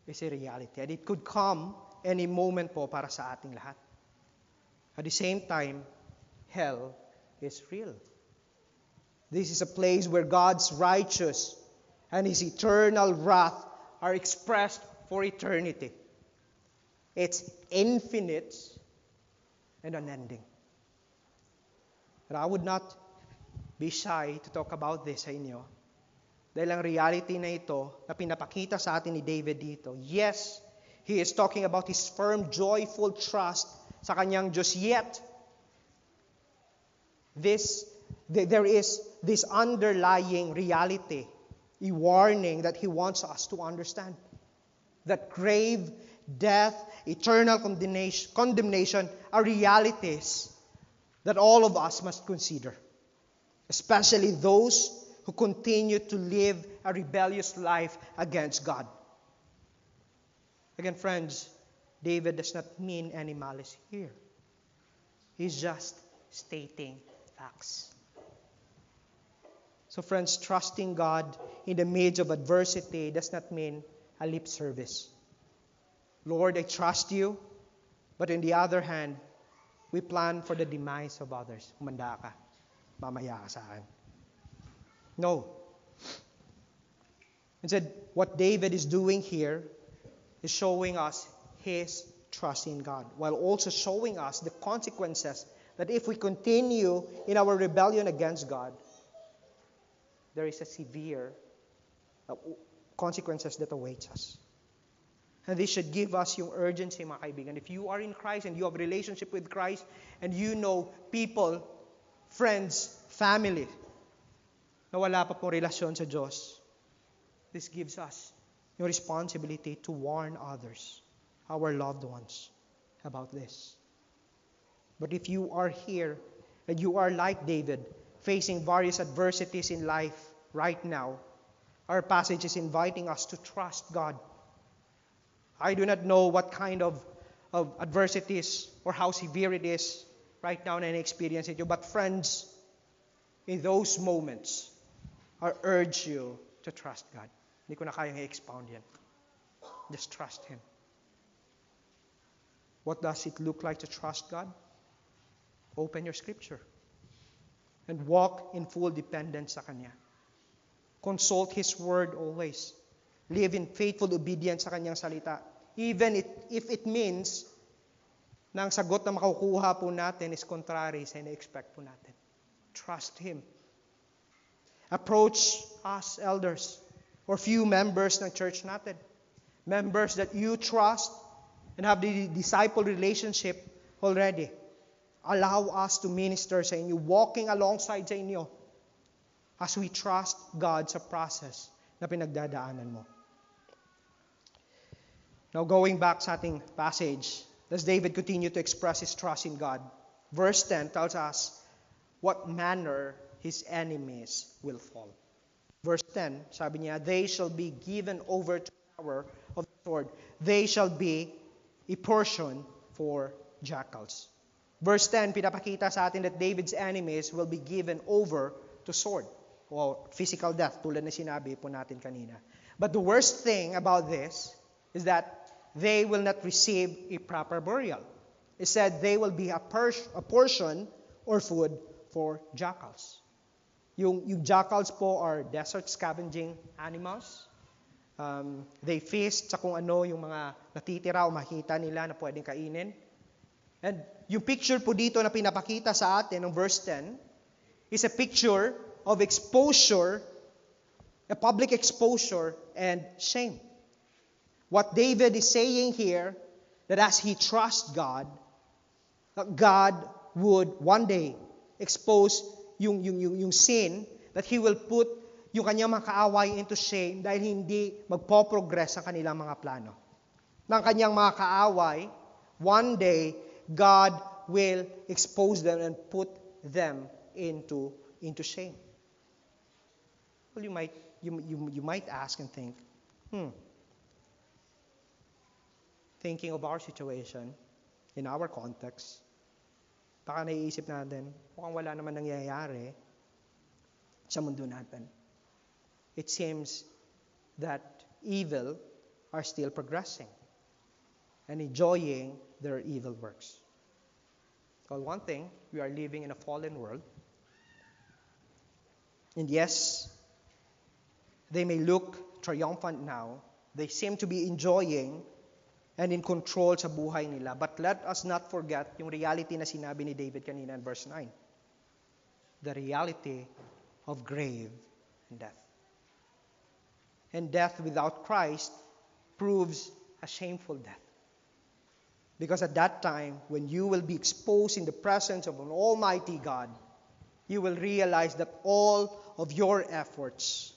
is a reality. And it could come any moment po para sa ating lahat. At the same time, hell is real. This is a place where God's righteous and His eternal wrath are expressed for eternity. It's infinite and unending. But I would not be shy to talk about this sa inyo. Dahil ang reality na ito na pinapakita sa atin ni David dito, yes, he is talking about his firm, joyful trust sa kanyang Diyos. Yet, there is this underlying reality, a warning that he wants us to understand. That grave, death, eternal condemnation are realities that all of us must consider. Especially those who continue to live a rebellious life against God. Again, friends, David does not mean any malice here. He's just stating facts. So friends, trusting God in the midst of adversity does not mean a lip service. Lord, I trust you, but on the other hand, we plan for the demise of others. Humanda ka. Mamaya ka sa akin. No. Instead, what David is doing here is showing us his trust in God, while also showing us the consequences that if we continue in our rebellion against God, there is a severe consequences that awaits us. And this should give us yung urgency, mga kaibigan. If you are in Christ and you have a relationship with Christ and you know people, friends, family, na wala pa pong relasyon sa Diyos, this gives us yung responsibility to warn others, our loved ones, about this. But if you are here and you are like David, facing various adversities in life right now, our passage is inviting us to trust God. I do not know what kind of adversities or how severe it is right now na experience it. But friends, in those moments, I urge you to trust God. Hindi ko na kayang i-expound yan. Just trust Him. What does it look like to trust God? Open your scripture and walk in full dependence sa Kanya. Consult His word always. Live in faithful obedience sa Kanyang salita. Even if it means na ang sagot na makukuha po natin is contrary sa ina-expect po natin. Trust Him. Approach us elders or few members ng church natin. Members that you trust and have the disciple relationship already. Allow us to minister sa inyo, walking alongside sa inyo as we trust God sa process na pinagdadaanan mo. Now going back sa ating passage, as David continued to express his trust in God, verse 10 tells us what manner his enemies will fall. Verse 10, sabi niya, they shall be given over to the power of the sword. They shall be a portion for jackals. Verse 10, pinapakita sa atin that David's enemies will be given over to sword or physical death, tulad na sinabi po natin kanina. But the worst thing about this is that they will not receive a proper burial. It said they will be a portion or food for jackals. Yung jackals po are desert scavenging animals. They feast sa kung ano yung mga natitira o makita nila na pwedeng kainin. And yung picture po dito na pinapakita sa atin ng verse 10 is a picture of exposure, a public exposure and shame. What David is saying here, that as he trusts God, God would one day expose yung sin, that He will put yung kanyang mga kaaway into shame dahil hindi magpo-progress ang kanilang mga plano. Ng kanyang mga kaaway, one day, God will expose them and put them into shame. Well, you might ask and think, thinking of our situation, in our context, baka naiisip natin, mukhang wala naman nangyayari sa mundo natin. It seems that evil are still progressing and enjoying their evil works. Well, one thing, we are living in a fallen world. And yes, they may look triumphant now. They seem to be enjoying and in control sa buhay nila. But let us not forget yung reality na sinabi ni David kanina in verse 9. The reality of grave and death. And death without Christ proves a shameful death. Because at that time, when you will be exposed in the presence of an almighty God, you will realize that all of your efforts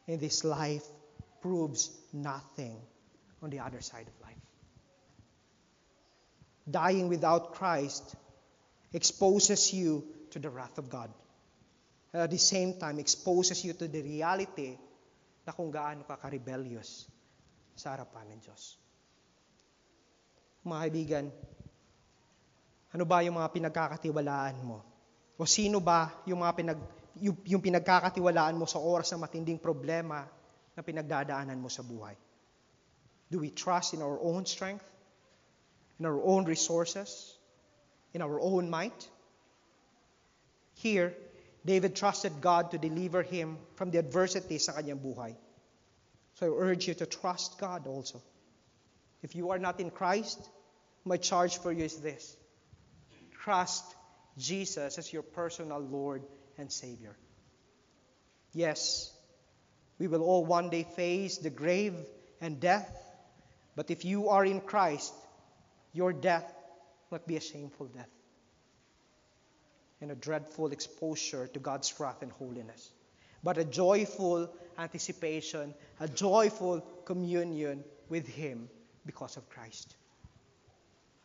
in this life proves nothing on the other side of life. Dying without Christ exposes you to the wrath of God. At the same time, exposes you to the reality na kung gaano ka ka-rebellious sa harapan ng Diyos. Mga kaibigan, ano ba yung mga pinagkakatiwalaan mo? O sino ba yung mga yung pinagkakatiwalaan mo sa oras ng matinding problema na pinagdadaanan mo sa buhay? Do we trust in our own strength? In our own resources? In our own might? Here, David trusted God to deliver him from the adversity sa kanyang buhay. So I urge you to trust God also. If you are not in Christ, my charge for you is this: trust Jesus as your personal Lord and Savior. Yes, we will all one day face the grave and death, but if you are in Christ, your death will not be a shameful death and a dreadful exposure to God's wrath and holiness, but a joyful anticipation, a joyful communion with Him because of Christ.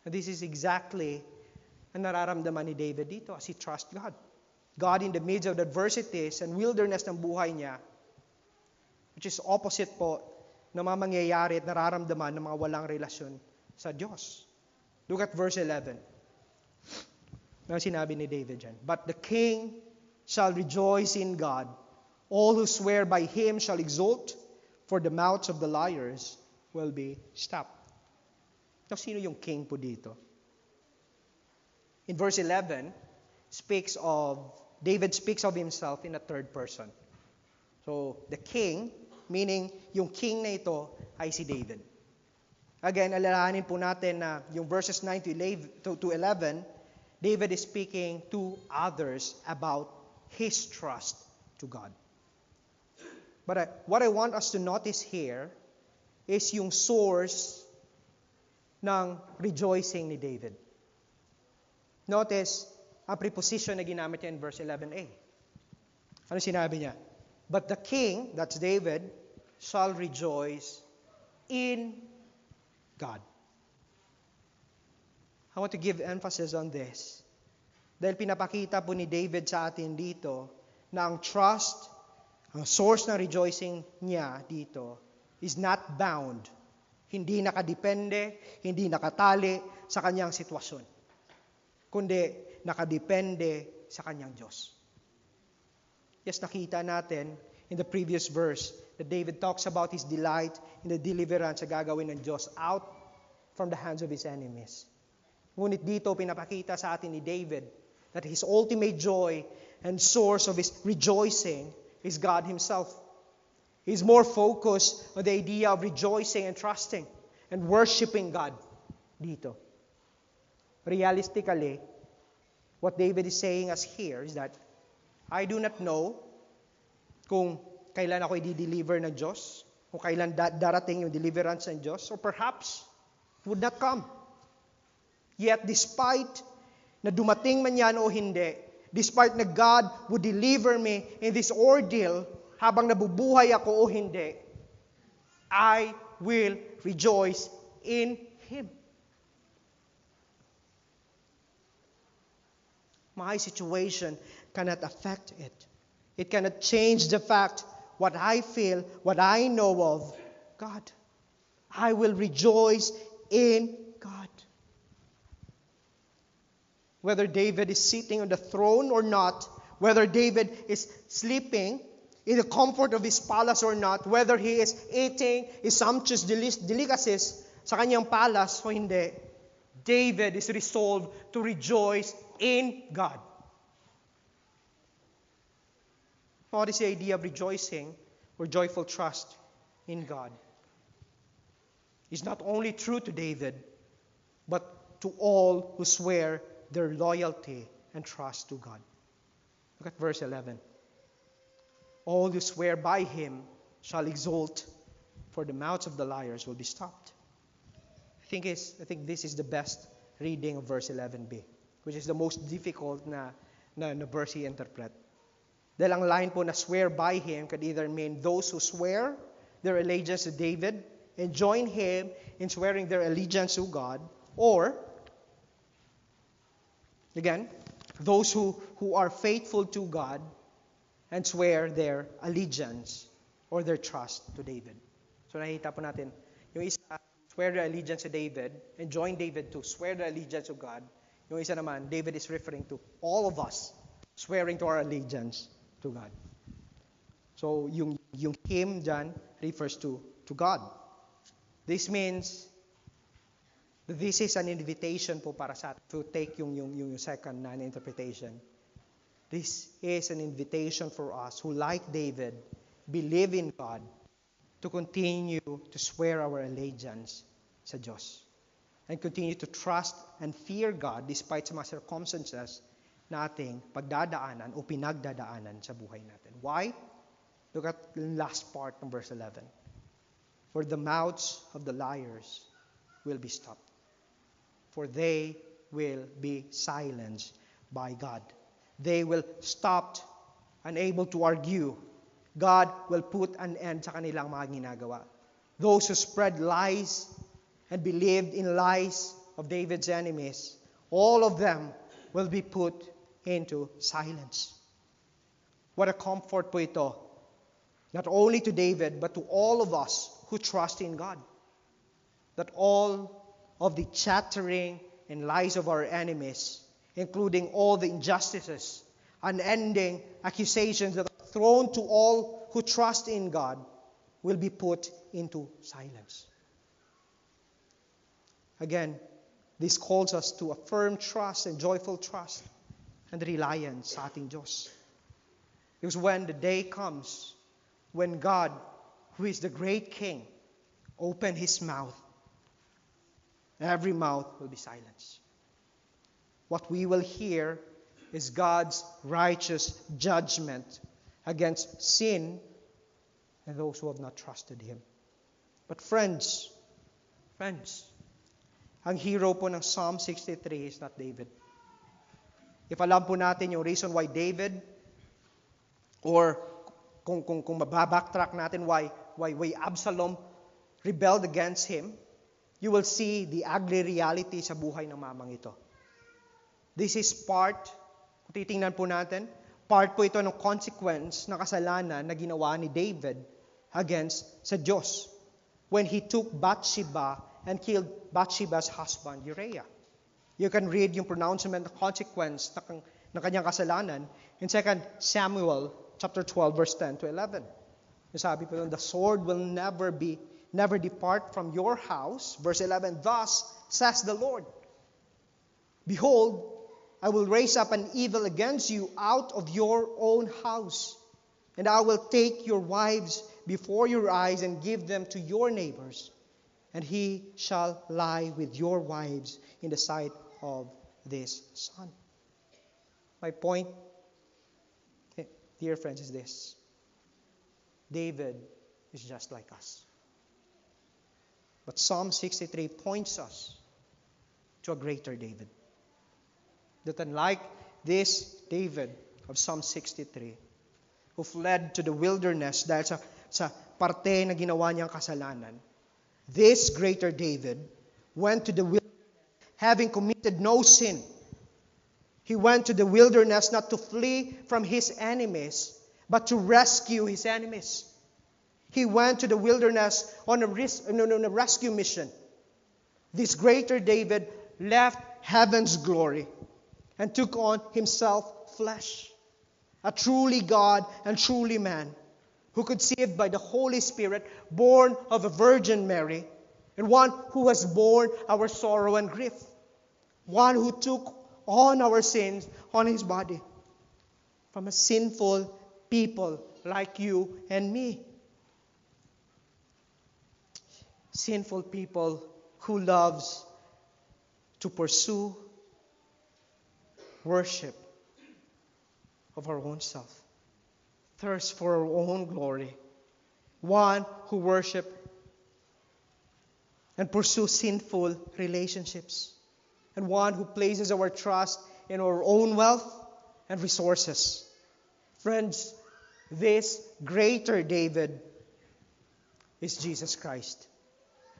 And this is exactly ang nararamdaman ni David dito as he trusts God. God in the midst of the adversities and wilderness ng buhay niya, which is opposite po na mga mangyayari at nararamdaman ng mga walang relasyon sa Diyos. Look at verse 11. Ano sinabi ni David dyan? But the king shall rejoice in God. All who swear by him shall exult, for the mouths of the liars will be stopped. Now, sino yung king po dito? In verse 11, David speaks of himself in a third person. So, the king, meaning yung king na ito ay si David. Again, alalahanin po natin na yung verses 9 to 11, David is speaking to others about his trust to God. But what I want us to notice here is yung source ng rejoicing ni David. Notice ang preposition na ginamit niya in verse 11a. Ano sinabi niya? But the king, that's David, shall rejoice in God. I want to give emphasis on this. Dahil pinapakita po ni David sa atin dito na ang trust, ang source ng rejoicing niya dito is not bound. Hindi nakadepende, hindi nakatali sa kanyang sitwasyon, kundi nakadepende sa kanyang Diyos. Yes, nakita natin in the previous verse that David talks about his delight in the deliverance na gagawin ng Diyos out from the hands of his enemies. Ngunit dito pinapakita sa atin ni David that his ultimate joy and source of his rejoicing is God Himself. He's more focused on the idea of rejoicing and trusting and worshiping God dito. Realistically, what David is saying us here is that I do not know kung kailan ako i-deliver ng Diyos, kung kailan darating yung deliverance ng Diyos, or perhaps would not come. Yet despite na dumating man yan o hindi, despite na God would deliver me in this ordeal, habang nabubuhay ako o hindi, I will rejoice in Him. My situation cannot affect it. It cannot change the fact what I feel, what I know of God. I will rejoice in God. Whether David is sitting on the throne or not, whether David is sleeping in the comfort of his palace or not, whether he is eating his sumptuous delicacies sa kanyang palace o hindi, David is resolved to rejoice in God. What is the idea of rejoicing or joyful trust in God? It's not only true to David, but to all who swear their loyalty and trust to God. Look at verse 11. All who swear by Him shall exult, for the mouths of the liars will be stopped. I think this is the best reading of verse 11b, which is the most difficult na verse i-interpret. Dahil ang line po na swear by Him could either mean those who swear their allegiance to David and join him in swearing their allegiance to God, or again, those who are faithful to God and swear their allegiance or their trust to David. So nakita po natin, yung isa, swear their allegiance to David and join David to swear their allegiance to God. Yung isa naman, David is referring to all of us swearing to our allegiance to God. So, yung him dyan refers to God. This means this is an invitation po para sa atin to take yung second interpretation. This is an invitation for us who, like David, believe in God to continue to swear our allegiance sa Diyos. And continue to trust and fear God despite sa mga circumstances na ating pagdadaanan o pinagdadaanan sa buhay natin. Why? Look at the last part ng verse 11. For the mouths of the liars will be stopped, for they will be silenced by God. They will stop, unable to argue. God will put an end sa kanilang mga ginagawa. Those who spread lies and believed in lies of David's enemies, all of them will be put into silence. What a comfort po ito. Not only to David, but to all of us who trust in God. That all of the chattering and lies of our enemies, including all the injustices, unending accusations that are thrown to all who trust in God, will be put into silence. Again, this calls us to a firm trust and joyful trust and reliance sa ating Diyos. Because when the day comes, when God, who is the great King, open His mouth, every mouth will be silenced. What we will hear is God's righteous judgment against sin and those who have not trusted Him. But friends, ang hero po ng Psalm 63 is not David. If alam po natin yung reason why David, or kung mababacktrack natin why Absalom rebelled against him, you will see the ugly reality sa buhay ng mamang ito. This is part, kung titingnan po natin, part po ito ng consequence ng kasalanan na ginawa ni David against sa Diyos when he took Bathsheba and killed Bathsheba's husband, Uriah. You can read yung pronouncement, the consequence ng kanyang kasalanan in 2 Samuel chapter 12, verse 10 to 11. Sabi po doon, the sword will never depart from your house. Verse 11, thus says the Lord, behold, I will raise up an evil against you out of your own house, and I will take your wives before your eyes and give them to your neighbors, and he shall lie with your wives in the sight of this son. My point, dear friends, is this. David is just like us. But Psalm 63 points us to a greater David. That unlike this David of Psalm 63, who fled to the wilderness dahil sa parte na ginawa niyang kasalanan, this greater David went to the wilderness having committed no sin. He went to the wilderness not to flee from his enemies, but to rescue his enemies. He went to the wilderness on a rescue mission. This greater David left heaven's glory and took on himself flesh, a truly God and truly man, who could save by the Holy Spirit, born of a Virgin Mary, and one who has borne our sorrow and grief, one who took on our sins on his body from a sinful people like you and me. Sinful people who loves to pursue worship of our own self, thirst for our own glory, one who worship and pursue sinful relationships, and one who places our trust in our own wealth and resources. Friends, this greater David is Jesus Christ,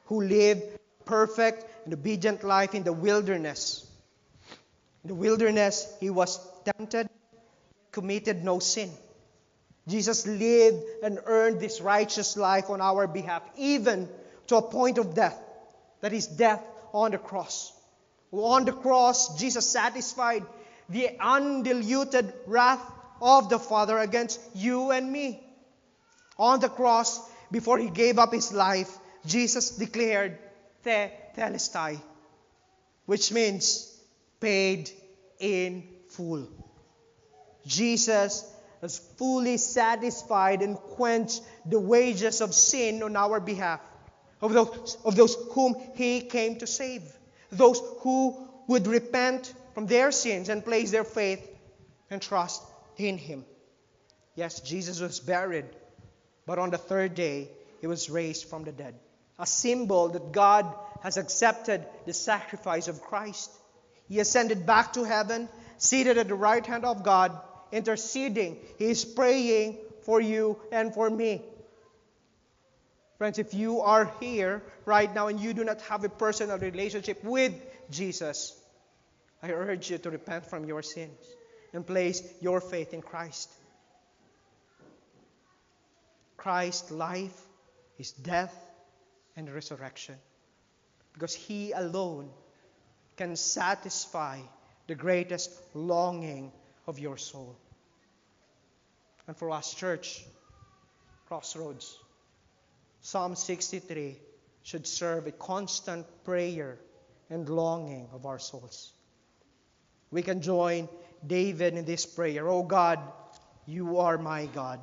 who lived perfect and obedient life in the wilderness. In the wilderness, he was tempted, committed no sin. Jesus lived and earned this righteous life on our behalf, even to a point of death, that is death on the cross. On the cross, Jesus satisfied the undiluted wrath of the Father against you and me. On the cross, before He gave up His life, Jesus declared "The Telestai," which means paid in full. Jesus has fully satisfied and quenched the wages of sin on our behalf, of those whom He came to save, those who would repent from their sins and place their faith and trust in Him. Yes, Jesus was buried, but on the third day, He was raised from the dead, a symbol that God has accepted the sacrifice of Christ. He ascended back to heaven, seated at the right hand of God, interceding. He is praying for you and for me. Friends, if you are here right now and you do not have a personal relationship with Jesus, I urge you to repent from your sins and place your faith in Christ. Christ's life, His death, and resurrection. Because He alone can satisfy the greatest longing of your soul. And for us, church, Crossroads, Psalm 63 should serve a constant prayer and longing of our souls. We can join David in this prayer. "Oh God, you are my God.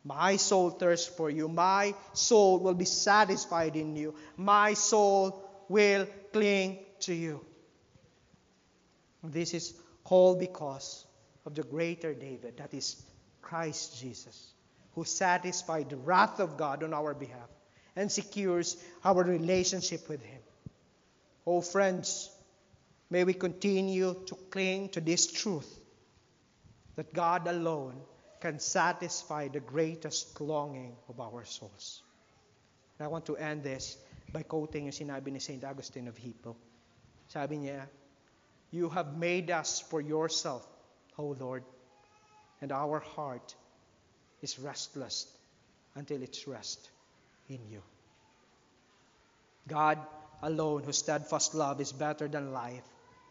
My soul thirsts for you. My soul will be satisfied in you. My soul will cling to you." This is all because of the greater David, that is Christ Jesus, who satisfied the wrath of God on our behalf and secures our relationship with Him. Oh friends, may we continue to cling to this truth, that God alone can satisfy the greatest longing of our souls. And I want to end this by quoting yung sinabi ni St. Augustine of Hippo. Sabi niya, "You have made us for yourself, O Lord, and our heart is restless until its rest in you." God alone, whose steadfast love is better than life,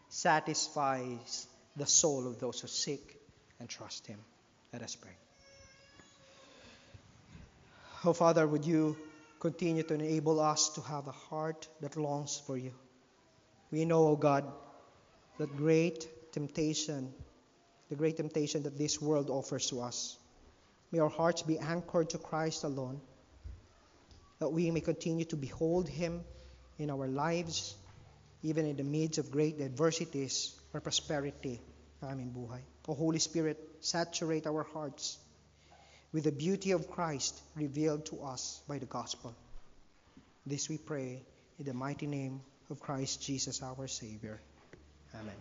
satisfies the soul of those who seek and trust Him. Let us pray. Oh Father, would you continue to enable us to have a heart that longs for you. We know, oh God, that the great temptation that this world offers to us. May our hearts be anchored to Christ alone, that we may continue to behold Him in our lives, even in the midst of great adversities or prosperity ng aming buhay. O Holy Spirit, saturate our hearts with the beauty of Christ revealed to us by the gospel. This we pray in the mighty name of Christ Jesus our Savior. Amen.